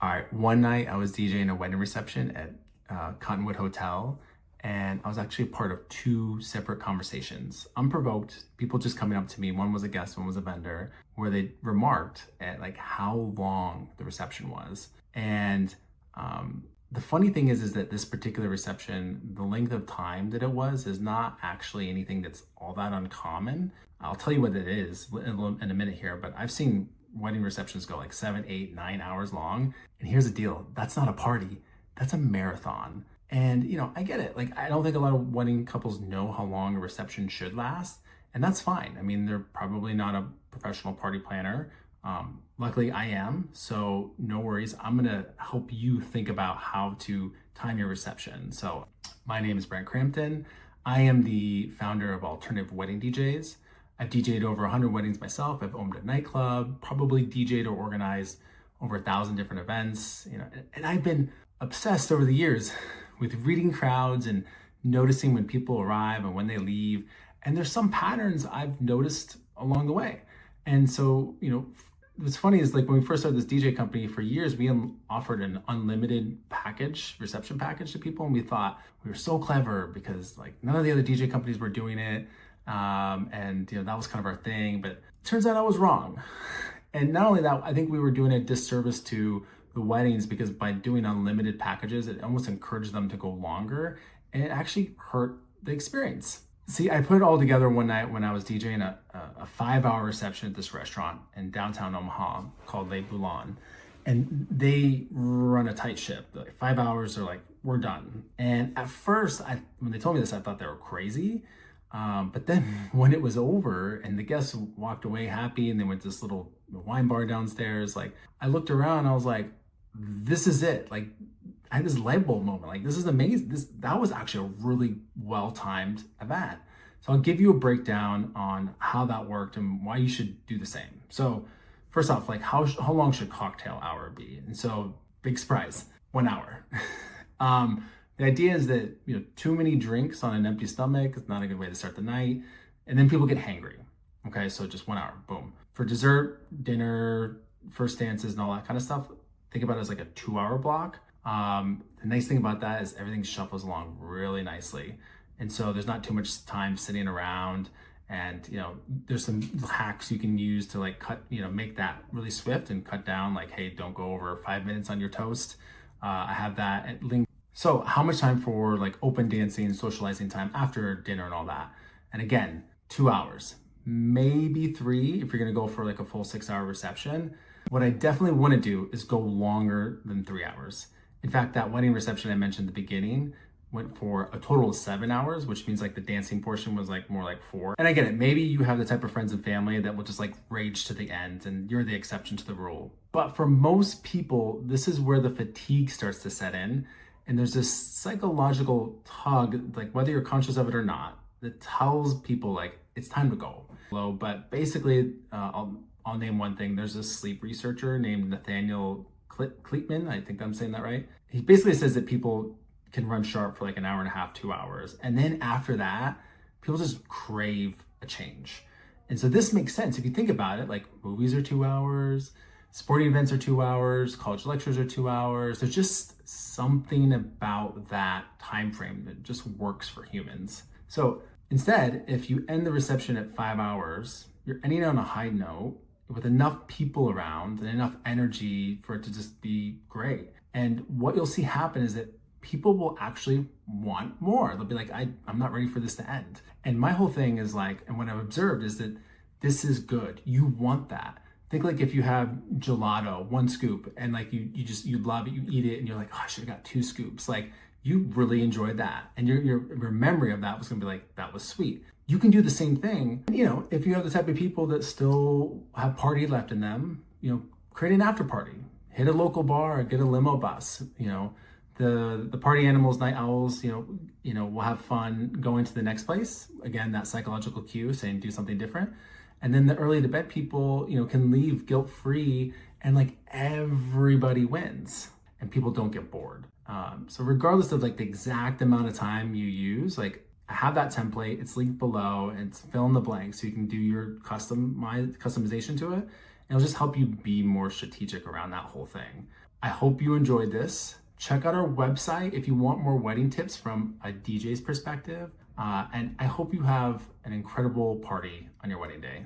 All right, one night I was DJing a wedding reception at Cottonwood Hotel, and I was actually part of two separate conversations. Unprovoked, people just coming up to me. One was a guest, one was a vendor, where they remarked at like how long the reception was. And the funny thing is that this particular reception, the length of time that it was is not actually anything that's all that uncommon. I'll tell you what it is in a minute here, but I've seen wedding receptions go like 7, 8, 9 hours long. And here's the deal, that's not a party, that's a marathon. And I get it. Like, I don't think a lot of wedding couples know how long a reception should last. And that's fine. I mean, they're probably not a professional party planner. Luckily I am, so no worries. I'm gonna help you think about how to time your reception. So my name is Brent Crampton. I am the founder of Alternative Wedding DJs. I've DJed over 100 weddings myself. I've owned a nightclub, probably DJed or organized over 1,000 different events, and I've been obsessed over the years with reading crowds and noticing when people arrive and when they leave. And there's some patterns I've noticed along the way. And so, what's funny is like when we first started this DJ company, for years, we offered an unlimited reception package to people. And we thought we were so clever because like none of the other DJ companies were doing it. And that was kind of our thing, but it turns out I was wrong. And not only that, I think we were doing a disservice to the weddings because by doing unlimited packages, it almost encouraged them to go longer, and it actually hurt the experience. See, I put it all together one night when I was DJing a 5-hour reception at this restaurant in downtown Omaha called Le Boulon. And they run a tight ship. Like 5 hours, they're like, we're done. And at first, when they told me this, I thought they were crazy. But then when it was over and the guests walked away happy and they went to this little wine bar downstairs, like I looked around, I was like, this is it. Like I had this light bulb moment. Like, this is amazing. That was actually a really well-timed event. So I'll give you a breakdown on how that worked and why you should do the same. So first off, like how long should cocktail hour be? And so big surprise, 1 hour. The idea is that, too many drinks on an empty stomach is not a good way to start the night. And then people get hangry. Okay, so just 1 hour, boom. For dessert, dinner, first dances and all that kind of stuff, think about it as like a 2-hour block. The nice thing about that is everything shuffles along really nicely. And so there's not too much time sitting around, and, there's some hacks you can use to like cut, make that really swift and cut down, like, hey, don't go over 5 minutes on your toast. I have that at link. So how much time for like open dancing, socializing time after dinner and all that? And again, 2 hours, maybe 3 if you're gonna go for like a full 6-hour reception. What I definitely wanna do is go longer than 3 hours. In fact, that wedding reception I mentioned at the beginning went for a total of 7 hours, which means like the dancing portion was like more like 4. And I get it, maybe you have the type of friends and family that will just like rage to the end and you're the exception to the rule. But for most people, this is where the fatigue starts to set in. And there's this psychological tug, like whether you're conscious of it or not, that tells people like it's time to go. But basically, I'll name one thing. There's this sleep researcher named Nathaniel Kleitman. I think I'm saying that right. He basically says that people can run sharp for like an hour and a half, 2 hours. And then after that, people just crave a change. And so this makes sense. If you think about it, like movies are 2 hours, sporting events are 2 hours, college lectures are 2 hours. There's just something about that time frame that just works for humans. So instead, if you end the reception at 5 hours, you're ending on a high note with enough people around and enough energy for it to just be great. And what you'll see happen is that people will actually want more. They'll be like, I'm not ready for this to end. And my whole thing is like, and what I've observed is that this is good. You want that. Think like if you have gelato, 1 scoop, and like you love it, you eat it, and you're like, oh, I should have got 2 scoops. Like you really enjoyed that, and your memory of that was gonna be like, that was sweet. You can do the same thing. If you have the type of people that still have party left in them, create an after party. Hit a local bar, get a limo bus. The party animals, night owls, will have fun going to the next place. Again, that psychological cue saying do something different. And then the early to bed people, can leave guilt-free, and like everybody wins and people don't get bored. So regardless of like the exact amount of time you use, like I have that template, it's linked below, and it's fill in the blank so you can do your customization to it. And it'll just help you be more strategic around that whole thing. I hope you enjoyed this. Check out our website if you want more wedding tips from a DJ's perspective. And I hope you have an incredible party on your wedding day.